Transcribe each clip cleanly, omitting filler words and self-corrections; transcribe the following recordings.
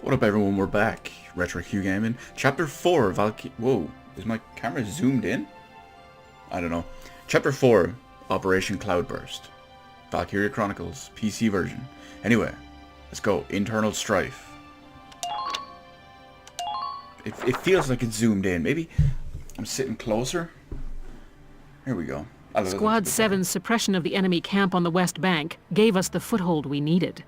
What up, everyone? We're back. Retro Q Gaming. Chapter 4, Whoa, is my camera zoomed in? I don't know. Chapter 4, Operation Cloudburst. Valkyria Chronicles, PC version. Anyway, let's go. Internal strife. It feels like it's zoomed in. Maybe I'm sitting closer. Here we go. Squad 7's suppression of the enemy camp on the West Bank gave us the foothold we needed.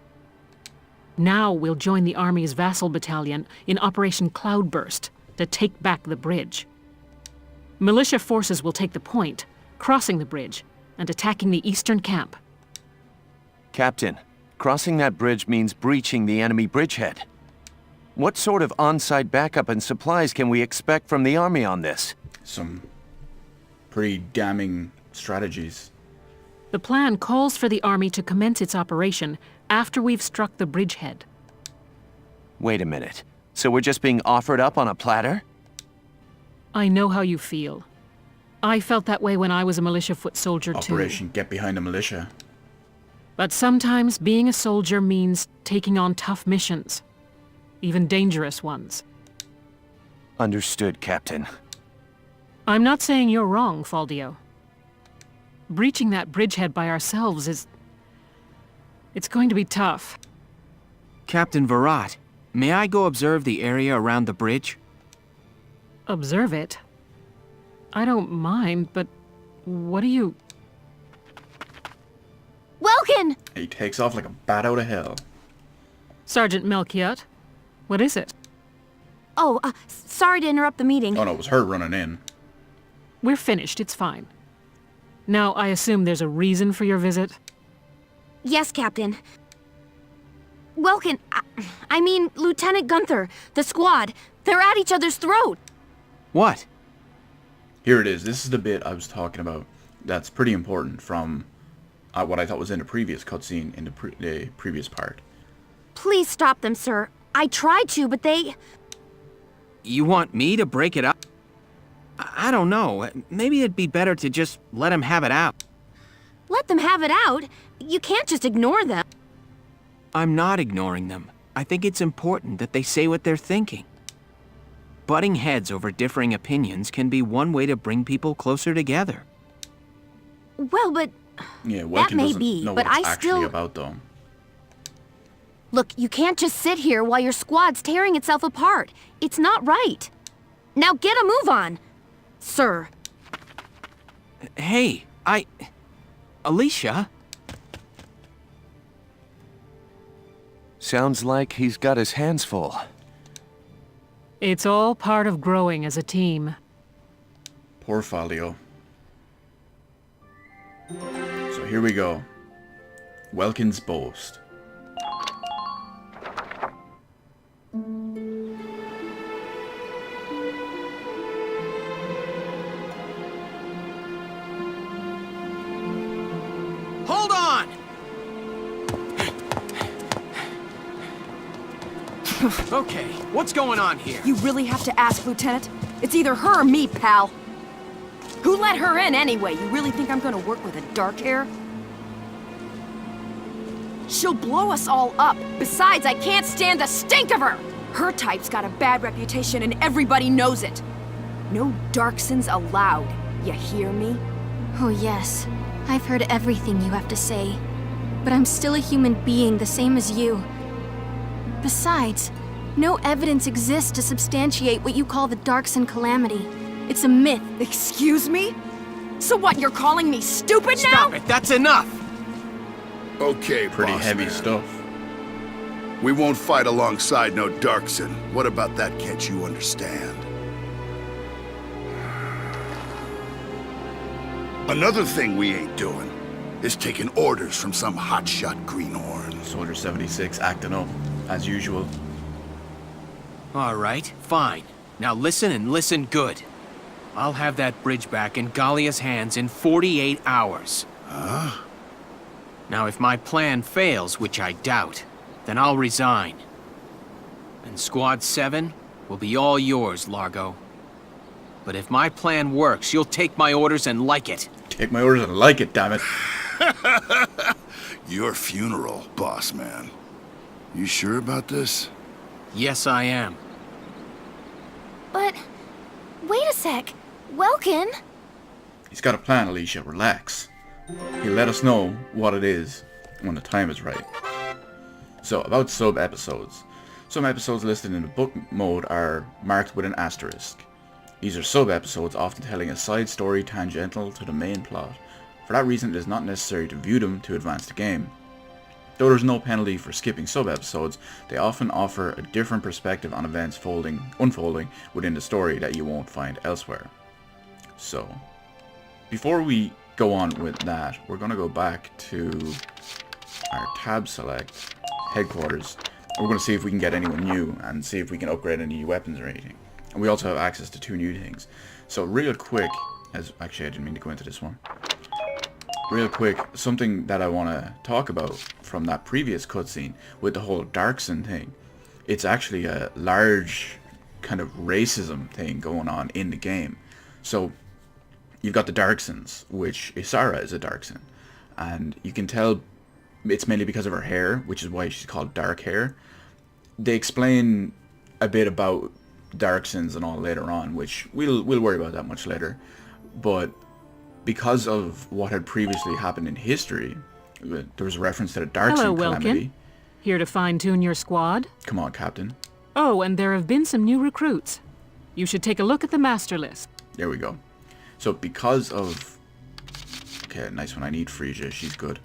Now we'll join the Army's vassal battalion in Operation Cloudburst to take back the bridge. Militia forces will take the point, crossing the bridge and attacking the eastern camp. Captain, crossing that bridge means breaching the enemy bridgehead. What sort of on-site backup and supplies can we expect from the Army on this? Some pretty damning strategies. The plan calls for the Army to commence its operation after we've struck the bridgehead. Wait a minute. So we're just being offered up on a platter? I know how you feel. I felt that way when I was a militia foot soldier too. Operation Get Behind the Militia. But sometimes being a soldier means taking on tough missions. Even dangerous ones. Understood, Captain. I'm not saying you're wrong, Faldio. Breaching that bridgehead by ourselves is... it's going to be tough. Captain Virat, may I go observe the area around the bridge? Observe it? I don't mind, but what do you... Welkin! He takes off like a bat out of hell. Sergeant Melchiot, what is it? Oh, sorry to interrupt the meeting. Oh no, it was her running in. We're finished, it's fine. Now, I assume there's a reason for your visit? Yes, Captain. Welkin, I mean, Lieutenant Gunther, the squad, they're at each other's throat. What? Here it is. This is the bit I was talking about. That's pretty important from what I thought was in the previous cutscene in the previous part. Please stop them, sir. I tried to, but they... You want me to break it up? I don't know. Maybe it'd be better to just let him have it out. Let them have it out? You can't just ignore them. I'm not ignoring them. I think it's important that they say what they're thinking. Butting heads over differing opinions can be one way to bring people closer together. Well, but... Yeah, that Welkin may doesn't be, know but what it's I actually still... about, though. Look, you can't just sit here while your squad's tearing itself apart. It's not right. Now get a move on, sir. Hey, Alicia? Sounds like he's got his hands full. It's all part of growing as a team. Poor Faldio. So here we go. Welkin's boast. Hold on! Okay, what's going on here? You really have to ask, Lieutenant? It's either her or me, pal. Who let her in anyway? You really think I'm gonna work with a dark hair? She'll blow us all up. Besides, I can't stand the stink of her! Her type's got a bad reputation and everybody knows it. No Darksons allowed. You hear me? Oh yes, I've heard everything you have to say. But I'm still a human being the same as you. Besides, no evidence exists to substantiate what you call the Darkson calamity. It's a myth. Excuse me? So what, you're calling me stupid now? Stop it, that's enough! Okay, Pretty boss heavy man. stuff. We won't fight alongside no Darkson. What about that can't you understand? Another thing we ain't doing is taking orders from some hotshot greenhorn. Soldier 76 acting up, as usual. All right, fine. Now listen and listen good. I'll have that bridge back in Gallia's hands in 48 hours. Huh? Now if my plan fails, which I doubt, then I'll resign. And Squad 7 will be all yours, Largo. But if my plan works, you'll take my orders and like it. Take my orders and like it, damn it. Your funeral, boss man. You sure about this? Yes, I am. But... wait a sec. Welkin? He's got a plan, Alicia. Relax. He'll let us know what it is when the time is right. So, about sub-episodes. Some episodes listed in the book mode are marked with an asterisk. These are sub-episodes, often telling a side story tangential to the main plot. For that reason, it is not necessary to view them to advance the game. Though there is no penalty for skipping sub-episodes, they often offer a different perspective on events unfolding within the story that you won't find elsewhere. So, before we go on with that, we're going to go back to our tab select, headquarters. We're going to see if we can get anyone new and see if we can upgrade any weapons or anything. And we also have access to 2 new things. So real quick, actually I didn't mean to go into this one. Real quick, something that I want to talk about from that previous cutscene with the whole Darkson thing. It's actually a large kind of racism thing going on in the game. So you've got the Darksons, which Isara is a Darkson. And you can tell it's mainly because of her hair, which is why she's called Dark Hair. They explain a bit about Darksons and all later on, which we'll worry about that much later. But because of what had previously happened in history, there was a reference to the Darkson Hello, calamity. Welkin. Here to fine-tune your squad? Come on, Captain. Oh, and there have been some new recruits. You should take a look at the master list. There we go. So because of... Okay, nice one. I need Frisia. She's good.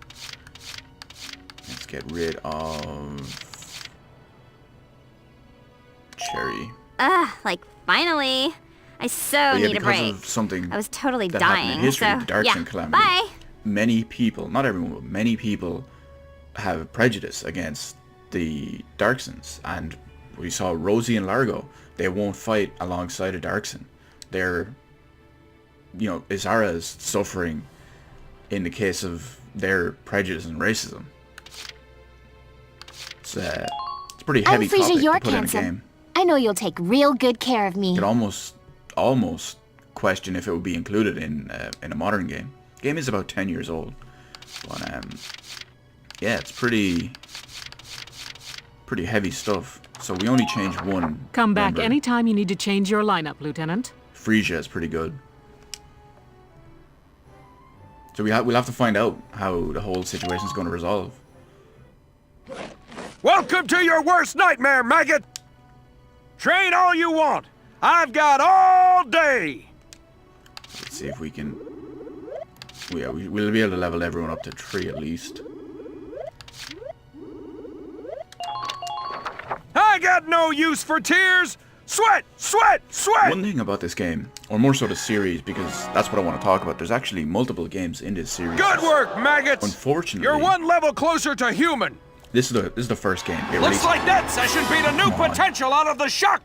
Let's get rid of... Cherry. Like, finally. I so But yeah, need a because break. of something I was totally that happened dying, in history, so the Darkson yeah, calamity. bye. Many people, not everyone, but many people have prejudice against the Darksons. And we saw Rosie and Largo. They won't fight alongside a Darkson. They're, you know, Isara is suffering in the case of their prejudice and racism. It's a pretty heavy Frisia, topic you're to put in a handsome. game. I know you'll take real good care of me. You could almost question if it would be included in a modern game. The game is about 10 years old, but yeah, it's pretty heavy stuff. So we only changed one. Come back member. anytime you need to change your lineup, Lieutenant. Frisia is pretty good. So we'll have to find out how the whole situation is going to resolve. Welcome to your worst nightmare, maggot! Train all you want. I've got all day. Let's see if we can... Yeah, we'll be able to level everyone up to 3 at least. I got no use for tears. Sweat, sweat, sweat! One thing about this game, or more so the series, because that's what I want to talk about, there's actually multiple games in this series. Good work, maggots! Unfortunately... You're one level closer to human. This is the first game. It Looks released- like that session beat a new Come on. potential out of the shock.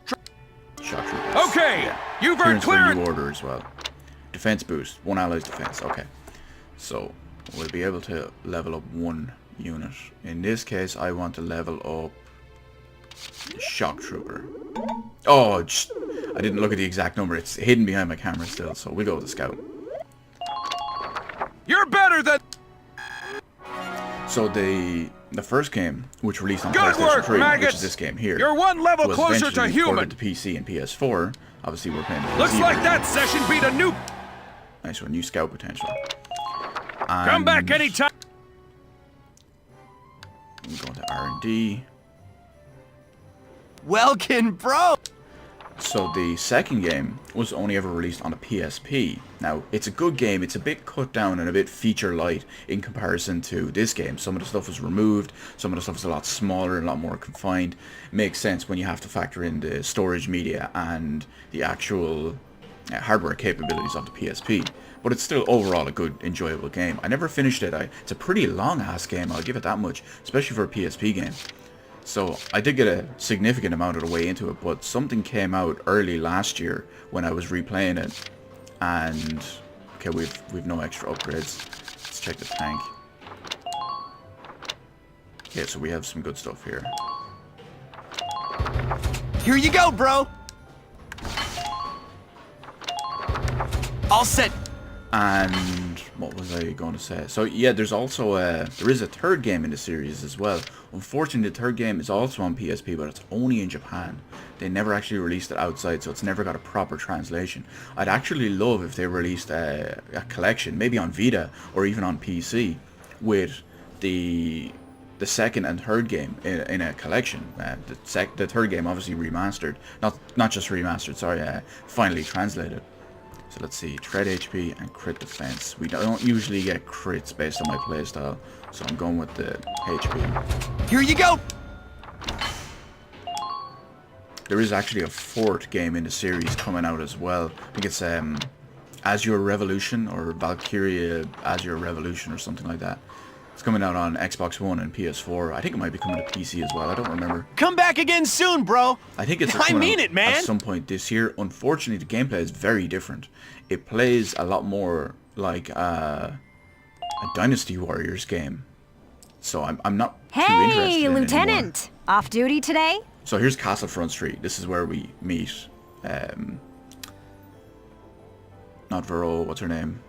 Shock troopers. Okay, Yeah. you've earned Clearance for clearance. new order as well. Defense boost. 1 ally's defense. Okay. So, we'll be able to level up 1 unit. In this case, I want to level up the shock trooper. Oh, I didn't look at the exact number. It's hidden behind my camera still, so we'll go with the scout. You're better than... So the first game, which released on Good PlayStation work, 3, which maggots. is this game here, You're one level was closer eventually to human. ported to PC and PS4. Obviously, we're playing the Looks PC like version. that session beat a new... Nice one, new scout potential. Come back And anytime. we go into R&D. Welkin, bro! So the second game was only ever released on a PSP. Now, it's a good game, it's a bit cut down and a bit feature light in comparison to this game. Some of the stuff was removed, some of the stuff is a lot smaller and a lot more confined. Makes sense when you have to factor in the storage media and the actual hardware capabilities of the PSP. But it's still overall a good, enjoyable game. I never finished it. It's a pretty long-ass game, I'll give it that much, especially for a PSP game. So I did get a significant amount of the way into it, but something came out early last year when I was replaying it, and okay, we've no extra upgrades. Let's check the tank. Okay, so we have some good stuff here. Here you go, bro! All set. And what was I going to say? So yeah, there's also there is a third game in the series as well. Unfortunately, the third game is also on PSP, but it's only in Japan. They never actually released it outside, so it's never got a proper translation. I'd actually love if they released a collection, maybe on Vita or even on PC, with the second and third game in a collection. The third game obviously remastered, not just remastered. Sorry, finally translated. So let's see, Tread HP and Crit Defense. We don't usually get crits based on my playstyle, so I'm going with the HP. Here you go! There is actually a fourth game in the series coming out as well. I think it's Azure Revolution or Valkyria Azure Revolution or something like that. It's coming out on Xbox One and PS4. I think it might be coming to PC as well. I don't remember. Come back again soon, bro! I think it's I mean it, man! At some point this year. Unfortunately, the gameplay is very different. It plays a lot more like a Dynasty Warriors game. So I'm not too interested in it Lieutenant! anymore. Off duty today? So here's Castlefront Street. This is where we meet. Not Vero, what's her name?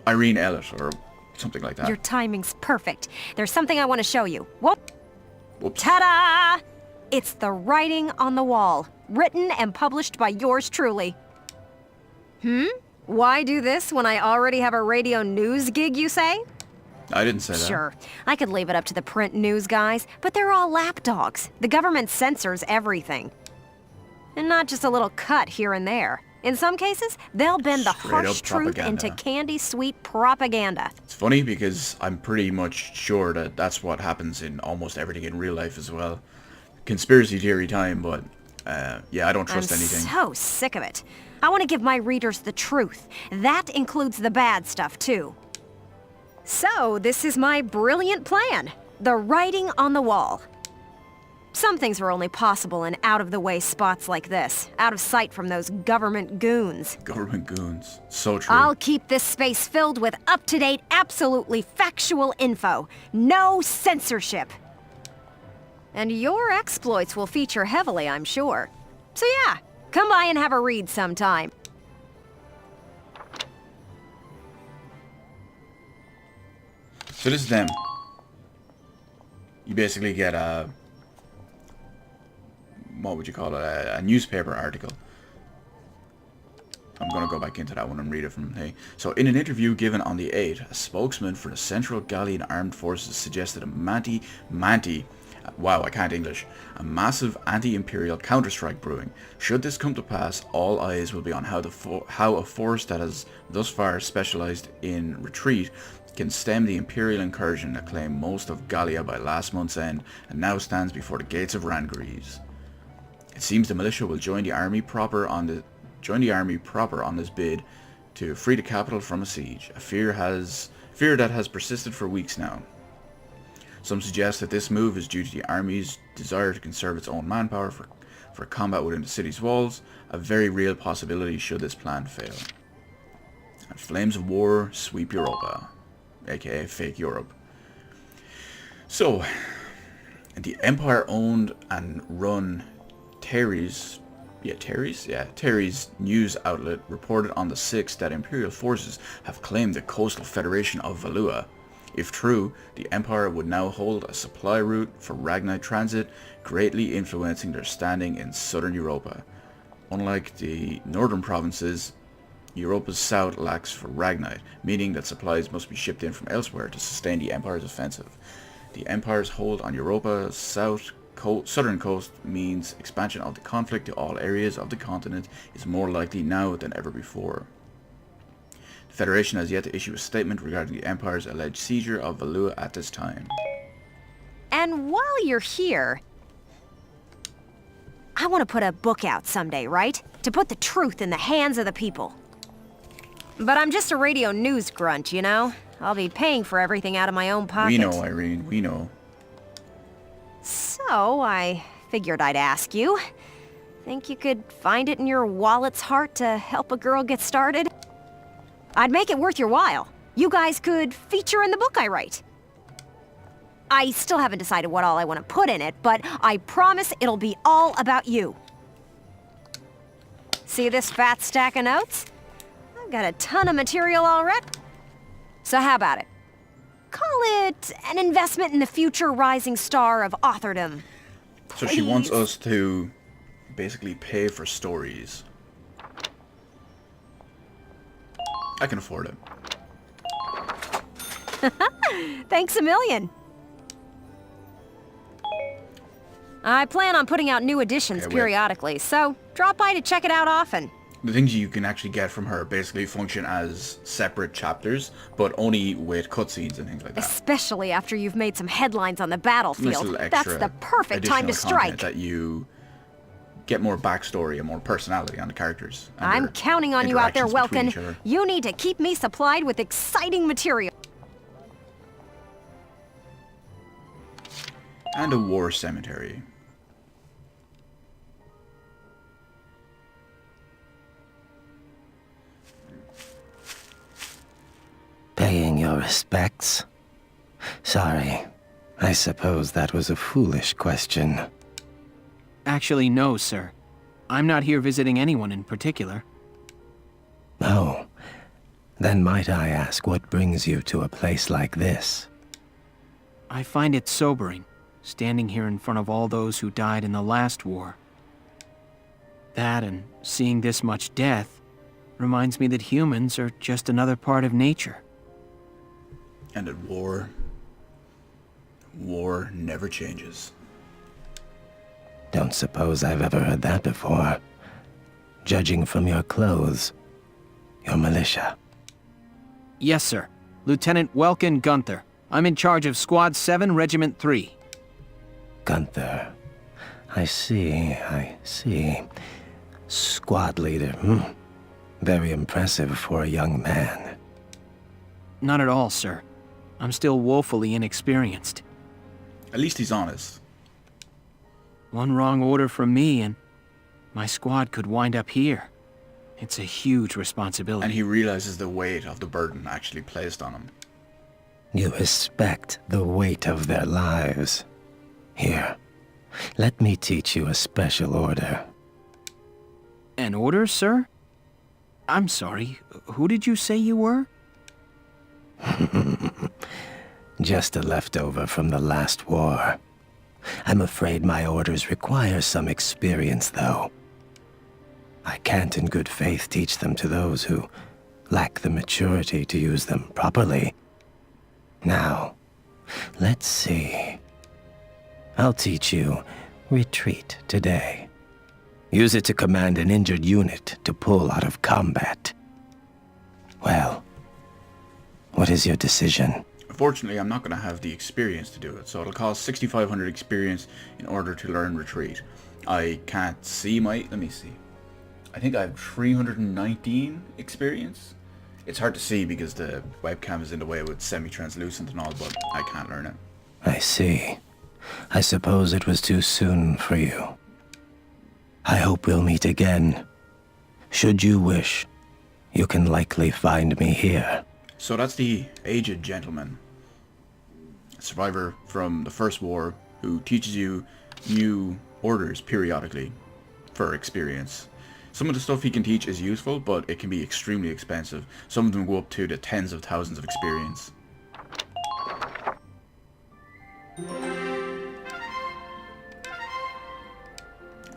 Irene Elliott, or something like that. Your timing's perfect. There's something I want to show you. Whoop! Whoops. Ta-da! It's the writing on the wall, written and published by yours truly. Why do this when I already have a radio news gig, you say? I didn't say that. Sure, I could leave it up to the print news guys, but they're all lapdogs. The government censors everything. And not just a little cut here and there. In some cases, they'll bend the Straight harsh up truth propaganda. into candy-sweet propaganda. It's funny because I'm pretty much sure that that's what happens in almost everything in real life as well. Conspiracy theory time, but yeah, I don't trust anything. I'm so sick of it. I want to give my readers the truth. That includes the bad stuff, too. So, this is my brilliant plan. The writing on the wall. Some things are only possible in out-of-the-way spots like this, out of sight from those government goons. Government goons. So true. I'll keep this space filled with up-to-date, absolutely factual info. No censorship. And your exploits will feature heavily, I'm sure. So yeah, come by and have a read sometime. So this is them. You basically get a... what would you call it? A newspaper article. I'm going to go back into that one and read it from the thing. So, in an interview given on the 8th, a spokesman for the Central Gallian Armed Forces suggested wow, I can't English, a massive anti-imperial counter-strike brewing. Should this come to pass, all eyes will be on how a force that has thus far specialized in retreat can stem the imperial incursion that claimed most of Gallia by last month's end and now stands before the gates of Rangries. It seems the militia will join the army proper on this bid to free the capital from a siege, a fear that has persisted for weeks now. Some suggest that this move is due to the army's desire to conserve its own manpower for combat within the city's walls, a very real possibility should this plan fail. And flames of war sweep Europa, aka fake Europe. So, the Empire owned and run Terry's news outlet reported on the 6th that Imperial forces have claimed the coastal federation of Valua. If true, the Empire would now hold a supply route for Ragnite transit, greatly influencing their standing in southern Europa. Unlike the northern provinces, Europa's south lacks for Ragnite, meaning that supplies must be shipped in from elsewhere to sustain the Empire's offensive. The Empire's hold on Europa's southern coast means expansion of the conflict to all areas of the continent is more likely now than ever before. The Federation has yet to issue a statement regarding the Empire's alleged seizure of Valua at this time. And while you're here, I want to put a book out someday, right? To put the truth in the hands of the people. But I'm just a radio news grunt, you know? I'll be paying for everything out of my own pocket. We know, Irene, we know. So, I figured I'd ask you. Think you could find it in your wallet's heart to help a girl get started? I'd make it worth your while. You guys could feature in the book I write. I still haven't decided what all I want to put in it, but I promise it'll be all about you. See this fat stack of notes? I got a ton of material already. So how about it? Call it an investment in the future rising star of authordom. So she wants Please. us to basically pay for stories. I can afford it. Thanks a million. I plan on putting out new editions Okay, wait. periodically, so drop by to check it out often. The things you can actually get from her basically function as separate chapters, but only with cutscenes and things like that. Especially after you've made some headlines on the Nice battlefield. little That's extra the perfect time to additional content strike. That you get more backstory and more personality on the characters. And I'm their counting on you out there, interactions between Welkin. each other. You need to keep me supplied with exciting material. And a war cemetery. Paying your respects? Sorry. I suppose that was a foolish question. Actually, no, sir. I'm not here visiting anyone in particular. Oh. Then might I ask what brings you to a place like this? I find it sobering, standing here in front of all those who died in the last war. That and seeing this much death reminds me that humans are just another part of nature. And at war never changes. Don't suppose I've ever heard that before. Judging from your clothes, you're militia. Yes, sir. Lieutenant Welkin Gunther. I'm in charge of Squad 7, Regiment 3. Gunther. I see. Squad leader. Very impressive for a young man. Not at all, sir. I'm still woefully inexperienced. At least he's honest. One wrong order from me and my squad could wind up here. It's a huge responsibility. And he realizes the weight of the burden actually placed on him. You respect the weight of their lives. Here, let me teach you a special order. An order, sir? I'm sorry, who did you say you were? Just a leftover from the last war. I'm afraid my orders require some experience, though. I can't in good faith teach them to those who lack the maturity to use them properly. Now, let's see. I'll teach you retreat today. Use it to command an injured unit to pull out of combat. Well, what is your decision? Unfortunately, I'm not going to have the experience to do it, so it'll cost 6,500 experience in order to learn retreat. I can't see my... let me see. I think I have 319 experience. It's hard to see because the webcam is in the way with semi-translucent and all, but I can't learn it. I see. I suppose it was too soon for you. I hope we'll meet again. Should you wish, you can likely find me here. So that's the aged gentleman. A survivor from the First War who teaches you new orders periodically for experience. Some of the stuff he can teach is useful, but it can be extremely expensive. Some of them go up to the tens of thousands of experience.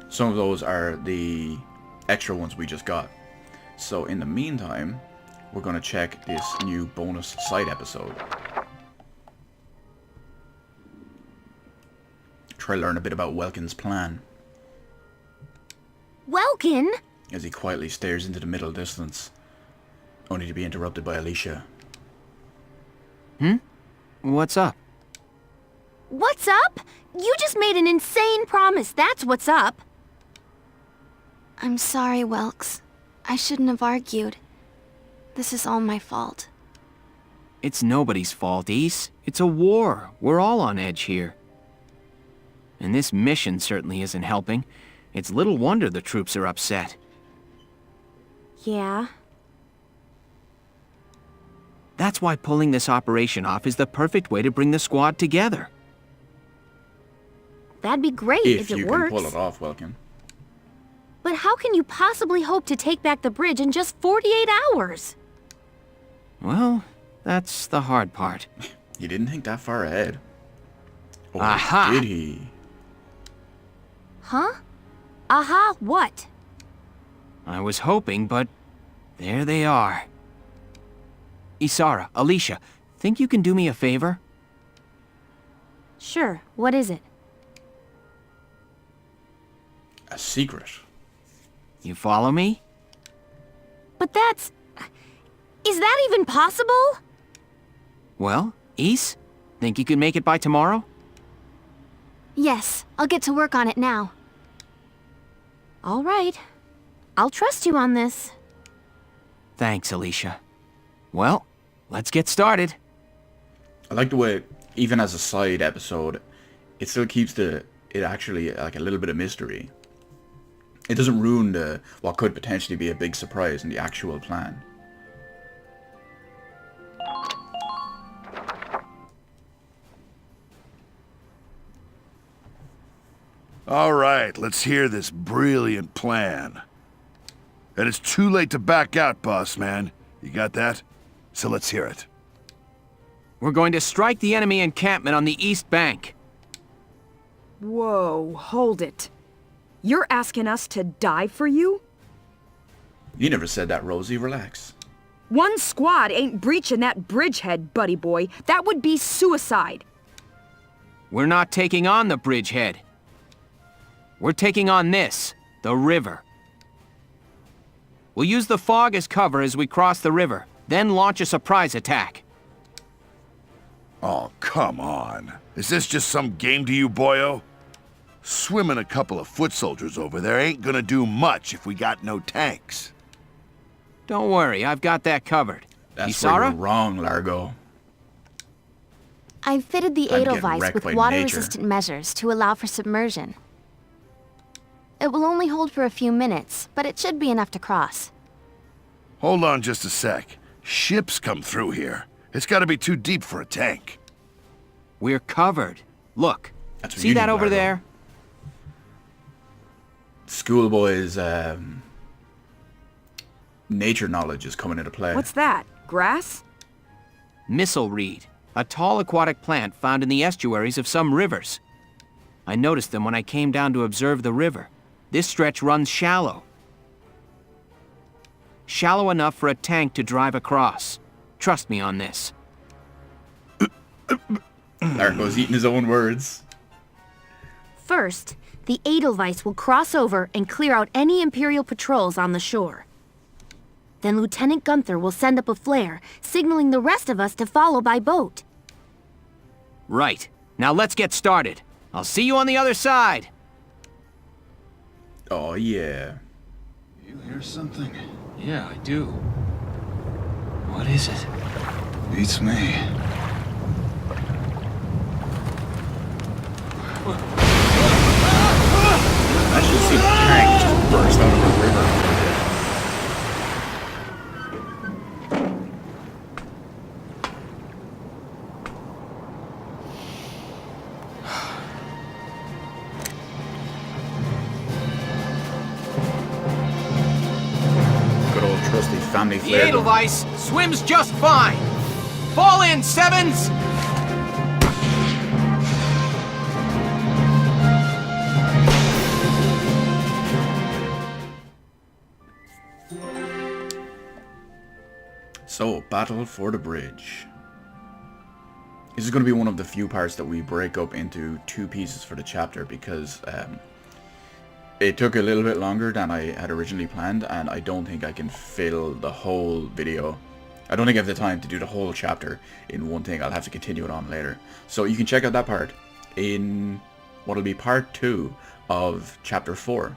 Some of those are the extra ones we just got. So in the meantime, we're going to check this new bonus side episode. Try to learn a bit about Welkin's plan. Welkin? As he quietly stares into the middle distance, only to be interrupted by Alicia. What's up? What's up? You just made an insane promise, that's what's up. I'm sorry, Welks. I shouldn't have argued. This is all my fault. It's nobody's fault, Ace. It's a war. We're all on edge here. And this mission certainly isn't helping. It's little wonder the troops are upset. Yeah? That's why pulling this operation off is the perfect way to bring the squad together. That'd be great If if you it can works. pull it off, Welkin. But how can you possibly hope to take back the bridge in just 48 hours? Well, that's the hard part. He didn't think that far ahead. Or Aha! did he? Huh? Aha, what? I was hoping, but there they are. Isara, Alicia, think you can do me a favor? Sure, what is it? A secret. You follow me? But that's... Is that even possible? Well, Is, think you can make it by tomorrow? Yes, I'll get to work on it now. All right. I'll trust you on this. Thanks, Alicia. Well, let's get started. I like the way, even as a side episode, it still keeps it actually like a little bit of mystery. It doesn't ruin what could potentially be a big surprise in the actual plan. All right, let's hear this brilliant plan. And it's too late to back out, boss man. You got that? So let's hear it. We're going to strike the enemy encampment on the east bank. Whoa, hold it. You're asking us to die for you? You never said that, Rosie. Relax. One squad ain't breaching that bridgehead, buddy boy. That would be suicide. We're not taking on the bridgehead. We're taking on this, the river. We'll use the fog as cover as we cross the river, then launch a surprise attack. Oh, come on. Is this just some game to you, boyo? Swimming a couple of foot soldiers over there ain't gonna do much if we got no tanks. Don't worry, I've got that covered. That's where Isara? you're wrong, Largo. I've fitted the I'm getting Edelweiss wrecked with by water-resistant measures to allow for submersion. It will only hold for a few minutes, but it should be enough to cross. Hold on just a sec. Ships come through here. It's gotta be too deep for a tank. We're covered. Look, That's what see you that need, over Largo. there? Schoolboy's nature knowledge is coming into play. What's that? Grass? Missile reed, a tall aquatic plant found in the estuaries of some rivers. I noticed them when I came down to observe the river. This stretch runs shallow. Shallow enough for a tank to drive across. Trust me on this. Largo's eating his own words. First, the Edelweiss will cross over and clear out any Imperial patrols on the shore. Then Lieutenant Gunther will send up a flare, signaling the rest of us to follow by boat. Right. Now let's get started. I'll see you on the other side. Oh, yeah. You hear something? Yeah, I do. What is it? Beats me. I should see the tank just burst out of the river. Good old trusty family The flare. Edelweiss swims just fine. Fall in, Sevens! So, battle for the bridge. This is going to be one of the few parts that we break up into two pieces for the chapter because it took a little bit longer than I had originally planned, and I don't think I can fill the whole video. I don't think I have the time to do the whole chapter in one thing. I'll have to continue it on later. So you can check out that part in what will be part 2 of chapter 4.